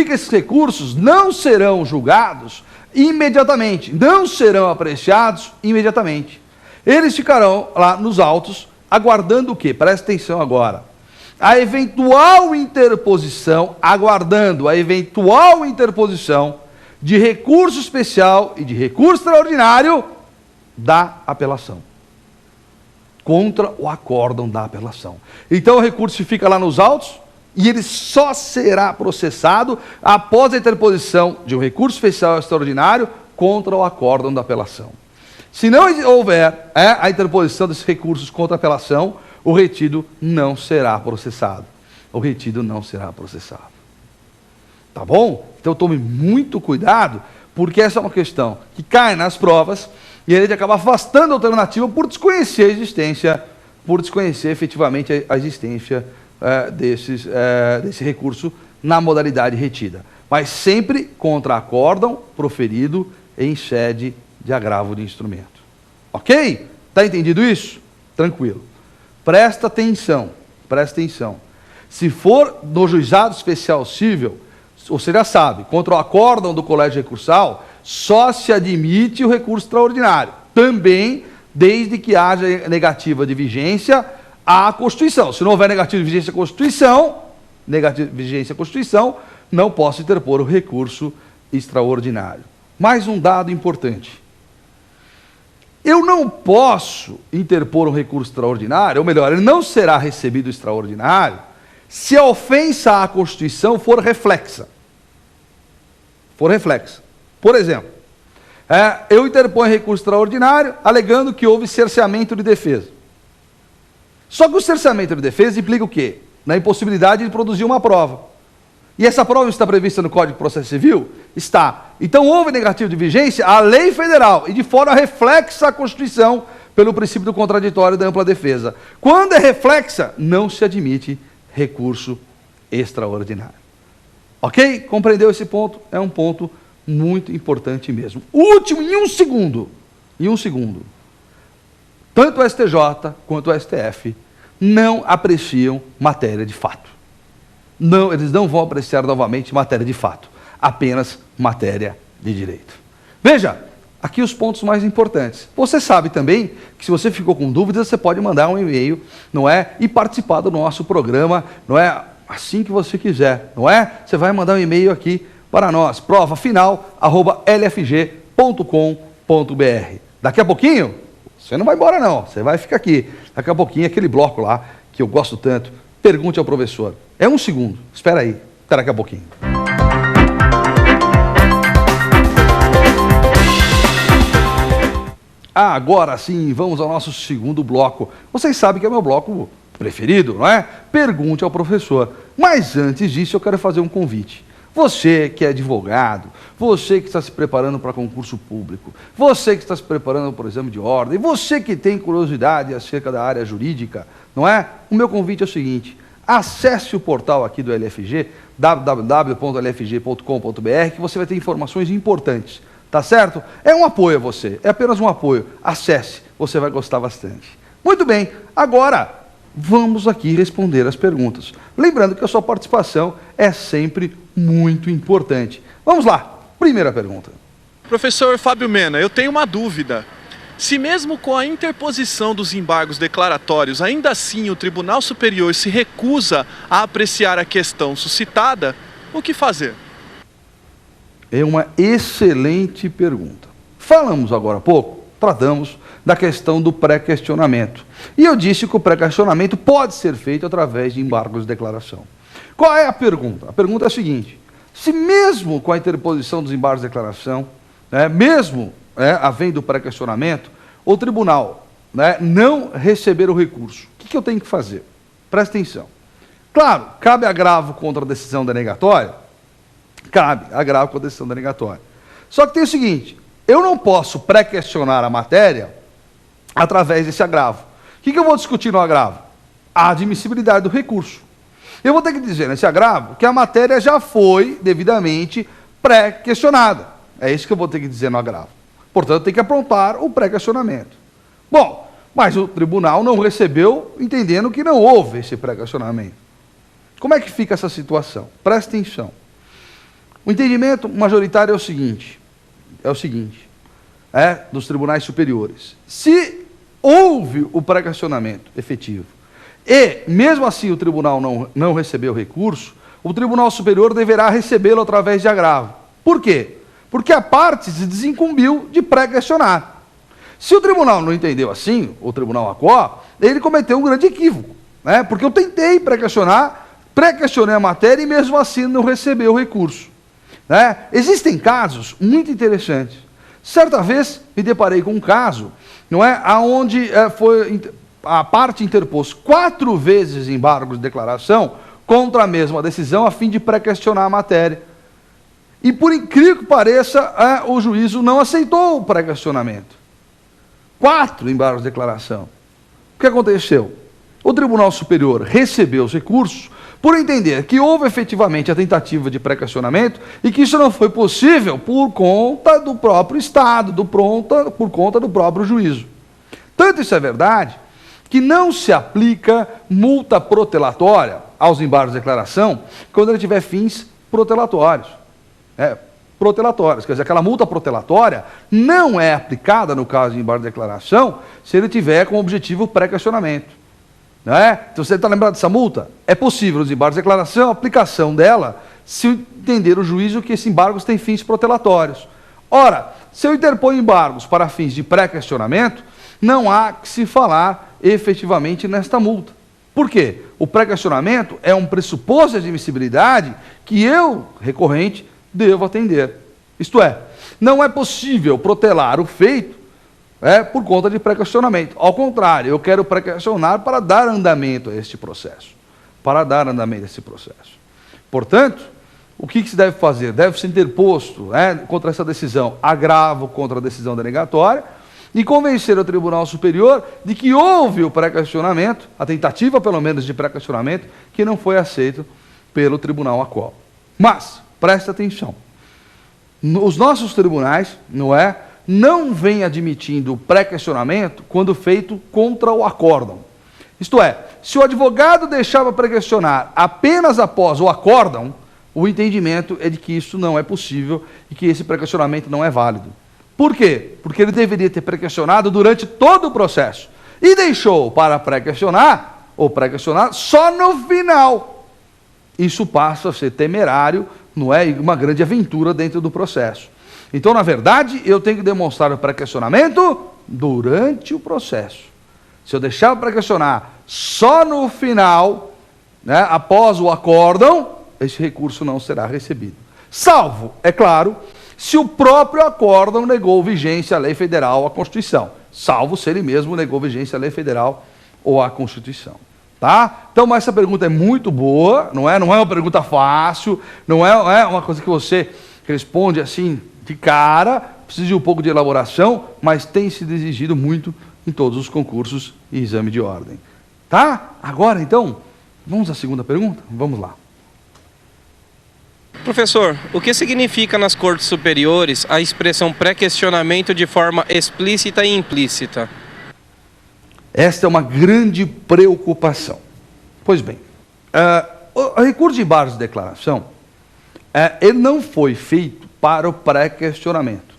que esses recursos não serão julgados imediatamente, não serão apreciados imediatamente. Eles ficarão lá nos autos, aguardando o quê? Presta atenção agora. A eventual interposição, aguardando a eventual interposição de recurso especial e de recurso extraordinário da apelação. Contra o acórdão da apelação. Então o recurso fica lá nos autos e ele só será processado após a interposição de um recurso especial e extraordinário contra o acórdão da apelação. Se não houver a interposição desses recursos contra a apelação, o retido não será processado. O retido não será processado. Tá bom? Então tome muito cuidado, porque essa é uma questão que cai nas provas e a gente acaba afastando a alternativa por desconhecer a existência, por desconhecer efetivamente a existência desse recurso na modalidade retida. Mas sempre contra acórdão proferido em sede de agravo de instrumento. Ok? Está entendido isso? Tranquilo. Presta atenção, presta atenção. Se for no juizado especial cível, você já sabe, contra o acórdão do colégio recursal, só se admite o recurso extraordinário. Também, desde que haja negativa de vigência à Constituição. Se não houver negativa de vigência à Constituição, não posso interpor o recurso extraordinário. Mais um dado importante. Eu não posso interpor um recurso extraordinário, ou melhor, ele não será recebido extraordinário, se a ofensa à Constituição for reflexa. For reflexa. Por exemplo, eu interponho recurso extraordinário alegando que houve cerceamento de defesa. Só que o cerceamento de defesa implica o quê? Na impossibilidade de produzir uma prova. E essa prova está prevista no Código de Processo Civil? Está. Então houve negativo de vigência à lei federal e de forma reflexa à Constituição pelo princípio do contraditório da ampla defesa. Quando é reflexa, não se admite recurso extraordinário. Ok? Compreendeu esse ponto? É um ponto muito importante mesmo. Último, em um segundo. Tanto o STJ quanto o STF não apreciam matéria de fato. Não, eles não vão apreciar novamente matéria de fato, apenas matéria de direito. Veja, aqui os pontos mais importantes. Você sabe também que se você ficou com dúvidas, você pode mandar um e-mail, não é? E participar do nosso programa, não é? Assim que você quiser, não é? Você vai mandar um e-mail aqui para nós, provafinal@lfg.com.br. Daqui a pouquinho, você não vai embora não, você vai ficar aqui. Daqui a pouquinho, aquele bloco lá, que eu gosto tanto, pergunte ao professor. É um segundo, espera aí, até daqui a pouquinho. Agora sim, vamos ao nosso segundo bloco. Vocês sabem que é o meu bloco preferido, não é? Pergunte ao professor. Mas antes disso, eu quero fazer um convite. Você que é advogado, você que está se preparando para concurso público, você que está se preparando para o exame de ordem, você que tem curiosidade acerca da área jurídica, não é? O meu convite é o seguinte: acesse o portal aqui do LFG, www.lfg.com.br, que você vai ter informações importantes, tá certo? É um apoio a você, é apenas um apoio. Acesse, você vai gostar bastante. Muito bem, agora vamos aqui responder as perguntas. Lembrando que a sua participação é sempre muito importante. Vamos lá, primeira pergunta. Professor Fábio Mena, eu tenho uma dúvida. Se mesmo com a interposição dos embargos declaratórios, ainda assim o Tribunal Superior se recusa a apreciar a questão suscitada, o que fazer? É uma excelente pergunta. Falamos agora há pouco, tratamos da questão do pré-questionamento. E eu disse que o pré-questionamento pode ser feito através de embargos de declaração. Qual é a pergunta? A pergunta é a seguinte: se mesmo com a interposição dos embargos de declaração, mesmo havendo pré-questionamento, o tribunal não receber o recurso, o que eu tenho que fazer? Presta atenção. Claro, cabe agravo contra a decisão denegatória? Cabe agravo contra a decisão denegatória. Só que tem o seguinte: eu não posso pré-questionar a matéria através desse agravo. O que eu vou discutir no agravo? A admissibilidade do recurso. Eu vou ter que dizer nesse agravo que a matéria já foi devidamente pré-questionada. É isso que eu vou ter que dizer no agravo. Portanto, tem que aprontar o pré-questionamento. Bom, mas o tribunal não recebeu, entendendo que não houve esse pré-questionamento. Como é que fica essa situação? Presta atenção. O entendimento majoritário é o seguinte, dos tribunais superiores. Se houve o pré-questionamento efetivo e, mesmo assim, o tribunal não recebeu o recurso, o Tribunal Superior deverá recebê-lo através de agravo. Por quê? Porque a parte se desincumbiu de pré-questionar. Se o tribunal não entendeu assim, o Tribunal ACO, ele cometeu um grande equívoco, né? Porque eu tentei pré-questionei a matéria e mesmo assim não recebeu o recurso, né? Existem casos muito interessantes. Certa vez me deparei com um caso, não é, onde a parte interpôs 4 vezes embargos de declaração contra a mesma decisão a fim de pré-questionar a matéria. E por incrível que pareça, o juízo não aceitou o pré-questionamento. 4 embargos de declaração. O que aconteceu? O Tribunal Superior recebeu os recursos por entender que houve efetivamente a tentativa de pré-questionamento e que isso não foi possível por conta do próprio Estado, por conta do próprio juízo. Tanto isso é verdade que não se aplica multa protelatória aos embargos de declaração quando ele tiver fins protelatórios. Protelatórios, quer dizer, aquela multa protelatória não é aplicada no caso de embargo de declaração se ele tiver como objetivo pré-questionamento. Então, você está lembrado dessa multa? É possível os embargos de declaração, a aplicação dela, se entender o juízo que esses embargos têm fins protelatórios. Ora, se eu interponho embargos para fins de pré-questionamento, não há que se falar efetivamente nesta multa. Por quê? O pré-questionamento é um pressuposto de admissibilidade que eu, recorrente, devo atender. Isto é, não é possível protelar o feito por conta de pré-questionamento. Ao contrário, eu quero pré-questionar para dar andamento a este processo. Portanto, o que se deve fazer? Deve-se interposto contra essa decisão agravo contra a decisão denegatória e convencer o Tribunal Superior de que houve o pré-questionamento, a tentativa pelo menos de pré-questionamento, que não foi aceito pelo Tribunal ACO. Mas, presta atenção, os nossos tribunais, não vêm admitindo pré-questionamento quando feito contra o acórdão. Isto é, se o advogado deixava pré-questionar apenas após o acórdão, o entendimento é de que isso não é possível e que esse pré-questionamento não é válido. Por quê? Porque ele deveria ter pré-questionado durante todo o processo e deixou para pré-questionar só no final. Isso passa a ser temerário, uma grande aventura dentro do processo. Então, na verdade, eu tenho que demonstrar o pré-questionamento durante o processo. Se eu deixar para questionar só no final, após o acórdão, esse recurso não será recebido. Salvo, é claro, se o próprio acórdão negou vigência à lei federal ou à Constituição. Salvo se ele mesmo negou vigência à lei federal ou à Constituição. Tá? Então, essa pergunta é muito boa, não é uma pergunta fácil, não é uma coisa que você responde assim de cara, precisa de um pouco de elaboração, mas tem sido exigido muito em todos os concursos e exame de ordem. Tá? Agora, então, vamos à segunda pergunta? Vamos lá. Professor, o que significa nas cortes superiores a expressão pré-questionamento de forma explícita e implícita? Esta é uma grande preocupação. Pois bem, o recurso de embargos de declaração, ele não foi feito para o pré-questionamento.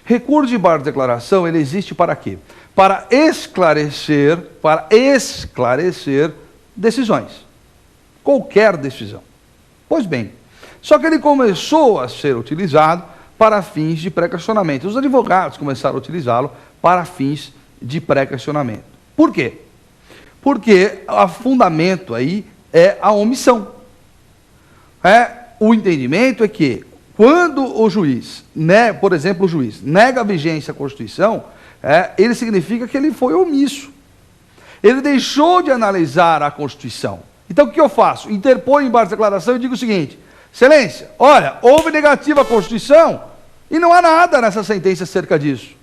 Recurso de embargos de declaração, ele existe para quê? Para esclarecer decisões. Qualquer decisão. Pois bem, só que ele começou a ser utilizado para fins de pré-questionamento. Os advogados começaram a utilizá-lo para fins de pré-questionamento. Por quê? Porque o fundamento aí é a omissão. O entendimento é que quando o juiz, por exemplo, o juiz nega a vigência à Constituição, ele significa que ele foi omisso. Ele deixou de analisar a Constituição. Então, o que eu faço? Interponho embaixo da declaração e digo o seguinte: Excelência, olha, houve negativa à Constituição e não há nada nessa sentença acerca disso.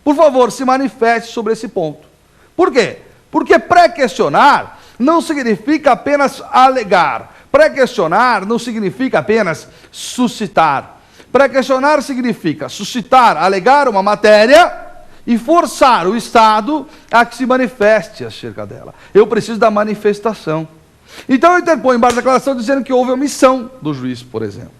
Por favor, se manifeste sobre esse ponto. Por quê? Porque pré-questionar não significa apenas alegar. Pré-questionar não significa apenas suscitar. Pré-questionar significa suscitar, alegar uma matéria e forçar o Estado a que se manifeste acerca dela. Eu preciso da manifestação. Então eu interponho embaixo da declaração dizendo que houve omissão do juiz, por exemplo.